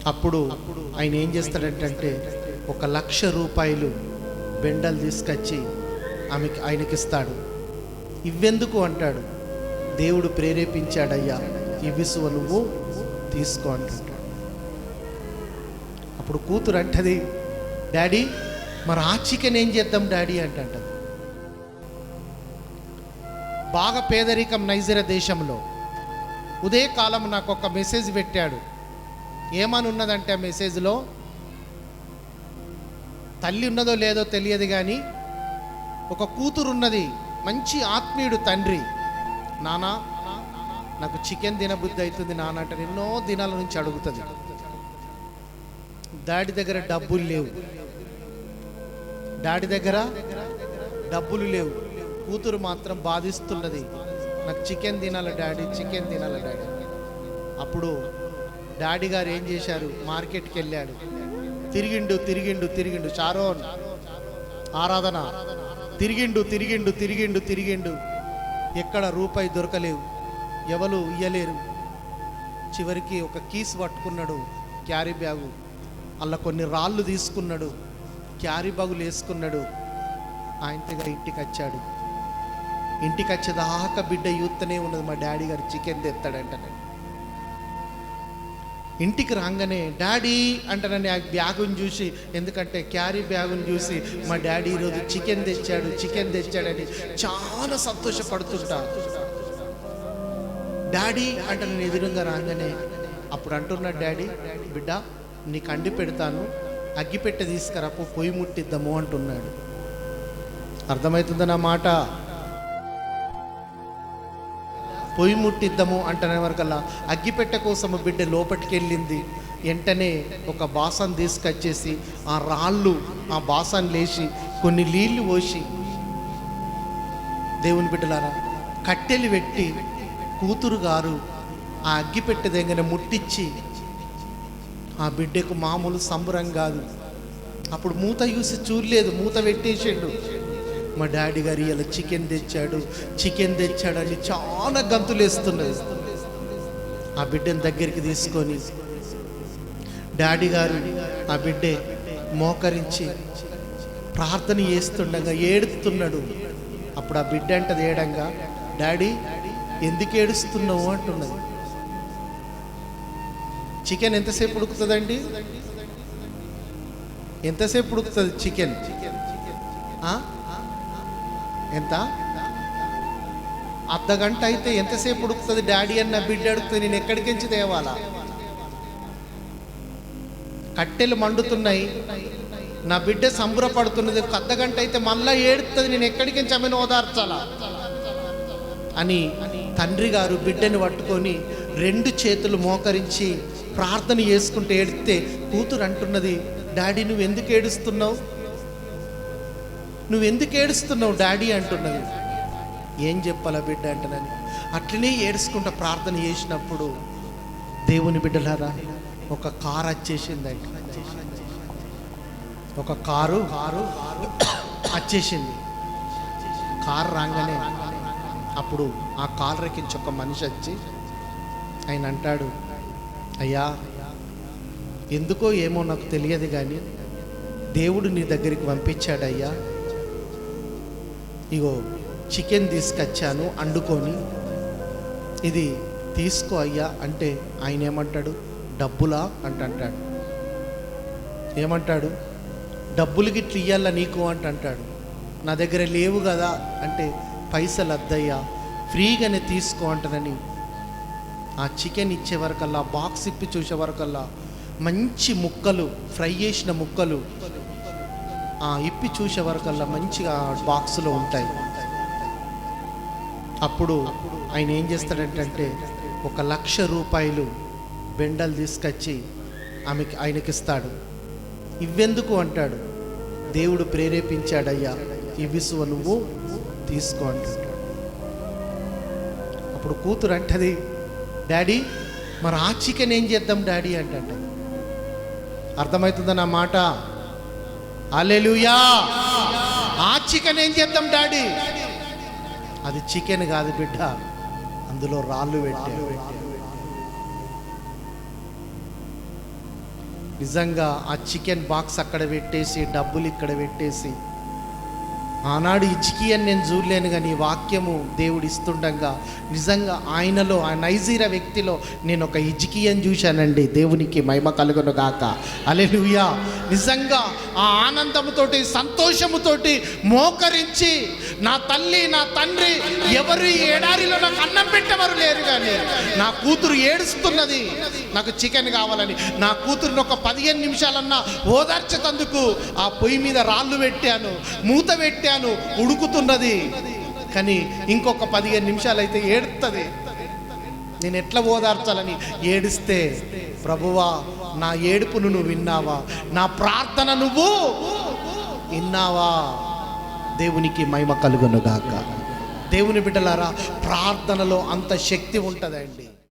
అప్పుడు ఆయన ఏం చేస్తాడంటే 1,00,000 రూపాయలు బెండలు తీసుకొచ్చి ఆయనకి ఇస్తాడు. ఇవ్వెందుకు అంటాడు, దేవుడు ప్రేరేపించాడయ్యా, ఇవిసువ నువ్వు తీసుకో అంటాడు. అప్పుడు కూతురు అంటది, డాడీ మరి ఆ చికెన్ ఏం చేద్దాం డాడీ అంటది. బాగా పేదరికం నైజీరియా దేశంలో. ఉదయకాలం నాకు ఒక మెసేజ్ పెట్టాడు. ఏమని ఉన్నదంటే ఆ మెసేజ్లో, తల్లి ఉన్నదో లేదో తెలియదు కానీ ఒక కూతురు ఉన్నది, మంచి ఆత్మీయుడు తండ్రి. నానా నాకు చికెన్ తినబుద్ధి అవుతుంది నాన్న అంటే ఎన్నో దినాల నుంచి అడుగుతుంది. డాడీ దగ్గర డబ్బులు లేవు, డాడీ దగ్గర డబ్బులు లేవు. కూతురు మాత్రం బాధిస్తున్నది, నాకు చికెన్ తినాలి డాడీ, చికెన్ తినాలి డాడీ. అప్పుడు డాడీ గారు ఏం చేశారు, మార్కెట్కి వెళ్ళాడు. తిరిగిండు తిరిగిండు తిరిగిండు, షారోన్ ఆరాధన, తిరిగిండు తిరిగిండు తిరిగిండు తిరిగిండు, ఎక్కడ రూపాయి దొరకలేవు, ఎవరు ఇయ్యలేరు. చివరికి ఒక కీస్ పట్టుకున్నాడు, క్యారీ బ్యాగు, అలా కొన్ని రాళ్ళు తీసుకున్నాడు, క్యారీ బ్యాగులు వేసుకున్నాడు. ఆయనగా ఇంటికి వచ్చాడు. ఇంటికి వచ్చేదాకా బిడ్డ యూత్తనే ఉన్నది, మా డాడీ గారు చికెన్ తెస్తాడంటే. ఇంటికి రాగానే డాడీ అంటానని ఆ బ్యాగుని చూసి, ఎందుకంటే క్యారీ బ్యాగుని చూసి మా డాడీ ఈరోజు చికెన్ తెచ్చాడు చికెన్ తెచ్చాడని చాలా సంతోషపడుతుంటా. డాడీ అంటే నేను ఎదురుగా రాగానే అప్పుడు అంటున్నాడు, డాడీ బిడ్డ నీకు అండి పెడతాను, అగ్గిపెట్టె తీసుకురా, పొయ్యి ముట్టిద్దాము అంటున్నాడు. అర్థమవుతుందా నా మాట? పొయ్యి ముట్టిద్దాము అంటనే వరకల్లా అగ్గిపెట్టె కోసము బిడ్డ లోపలికి వెళ్ళింది. వెంటనే ఒక బాసన్ తీసుకొచ్చేసి ఆ రాళ్ళు ఆ బాసన్ లేచి కొన్ని నీళ్లు పోసి, దేవుని బిడ్డలారా, కట్టెలు పెట్టి కూతురు గారు ఆ అగ్గిపెట్టె దగ్గర ముట్టించి, ఆ బిడ్డకు మామూలు సంబరం కాదు. అప్పుడు మూత చూసి చూడలేదు, మూత పెట్టేసిండు. మా డాడీ గారు ఇలా చికెన్ తెచ్చాడు చికెన్ తెచ్చాడని చాలా గంతులేస్తున్నది. ఆ బిడ్డని దగ్గరికి తీసుకొని డాడీ గారు ఆ బిడ్డే మోకరించి ప్రార్థన చేస్తుండగా ఏడుస్తున్నాడు. అప్పుడు ఆ బిడ్డ అంటది ఏడంగా, డాడీ ఎందుకు ఏడుస్తున్నావు అంటున్నది. చికెన్ ఎంతసేపు ఉడుకుతుందండి? ఎంతసేపు ఉడుకుతుంది చికెన్? ఎంత? అర్ధగంట అయితే ఎంతసేపు ఉడుకుతుంది డాడీ అన్న బిడ్డ అడుగుతుంది. నేను ఎక్కడికించి తేవాలా? కట్టెలు మండుతున్నాయి, నా బిడ్డ సంబరపడుతున్నది, ఒక అర్ధగంట అయితే మళ్ళా ఏడుతుంది, నేను ఎక్కడికించి ఆమెను ఓదార్చాలా అని తండ్రి గారు బిడ్డని పట్టుకొని 2 చేతులు మోకరించి ప్రార్థన చేసుకుంటూ ఏడితే కూతురు అంటున్నది, డాడీ నువ్వు ఎందుకు ఏడుస్తున్నావు, నువ్వెందుకు ఏడుస్తున్నావు డాడీ అంటున్నది. ఏం చెప్పాలా బిడ్డ అంటున్నాను. అట్లనే ఏడుచుకుంటూ ప్రార్థన చేసినప్పుడు దేవుని బిడ్డలారా ఒక కారు వచ్చేసిందండి. ఒక కారు వచ్చేసింది. కారు రాగానే అప్పుడు ఆ కారు ఎక్కించి ఒక మనిషి వచ్చి ఆయన అంటాడు, అయ్యా ఎందుకో ఏమో నాకు తెలియదు కానీ దేవుడు నీ దగ్గరికి పంపించాడయ్యా, ఇగో చికెన్ తీసుకొచ్చాను వండుకొని, ఇది తీసుకో అయ్యా అంటే ఆయన ఏమంటాడు, డబ్బులా అంటాడు. ఏమంటాడు, డబ్బులు గిట్ల ఇయ్యాల నీకు అంటాడు. నా దగ్గర లేవు కదా అంటే, పైసలు వద్దయ్యా ఫ్రీగానే తీసుకో అంటానని ఆ చికెన్ ఇచ్చే వరకల్లా, బాక్స్ ఇప్పి చూసే వరకల్లా మంచి ముక్కలు, ఫ్రై చేసిన ముక్కలు ఇప్పి చూసే వరకల్లా మంచిగా బాక్సులో ఉంటాయి. అప్పుడు ఆయన ఏం చేస్తాడంటే 1,00,000 రూపాయలు బెండలు తీసుకొచ్చి ఆయనకి ఇస్తాడు. ఇవ్వెందుకు అంటాడు, దేవుడు ప్రేరేపించాడయ్యా, ఇవిసువ నువ్వు తీసుకో అంటాడు. అప్పుడు కూతురు అంటది, డాడీ మరి ఆ చికెన్ ఏం చేద్దాం డాడీ అంట. అర్థమవుతుందా నా మాట? హల్లెలూయా. ఆ చికెన్ ఏం చేద్దాం డాడీ? అది చికెన్ కాదు బిడ్డ, అందులో రాళ్ళు పెట్టాడు. నిజంగా ఆ చికెన్ బాక్స్ అక్కడ పెట్టేసి డబ్బులు ఇక్కడ పెట్టేసి, ఆనాడు హిజ్కియాని నేను చూడలేను కానీ వాక్యము దేవుడు ఇస్తుండగా నిజంగా ఆయనలో, ఆ నైజీరా వ్యక్తిలో నేను ఒక హిజ్కియాని చూశానండి. దేవునికి మహిమ కలుగును గాక. హల్లెలూయా. నిజంగా ఆ ఆనందముతోటి, సంతోషముతోటి మోకరించి, నా తల్లి నా తండ్రి ఎవరు ఈ ఎడారిలో నాకు అన్నం పెట్టేవారు లేరు, కానీ నా కూతురు ఏడుస్తున్నది నాకు చికెన్ కావాలని. నా కూతురుని ఒక 15 నిమిషాలన్నా ఓదార్చేందుకు ఆ పొయ్యి మీద రాళ్ళు పెట్టాను, మూత పెట్టాను, ఉడుకుతున్నది. కానీ ఇంకొక 15 నిమిషాలు అయితే ఏడుస్తుంది. నేను ఎట్లా ఓదార్చాలని ఏడిస్తే, ప్రభువా నా ఏడుపును నువ్వు విన్నావా, నా ప్రార్థన నువ్వు విన్నావా. దేవునికి మహిమ కలుగును గాక. దేవుని బిడ్డలారా, ప్రార్థనలో అంత శక్తి ఉంటుందండి.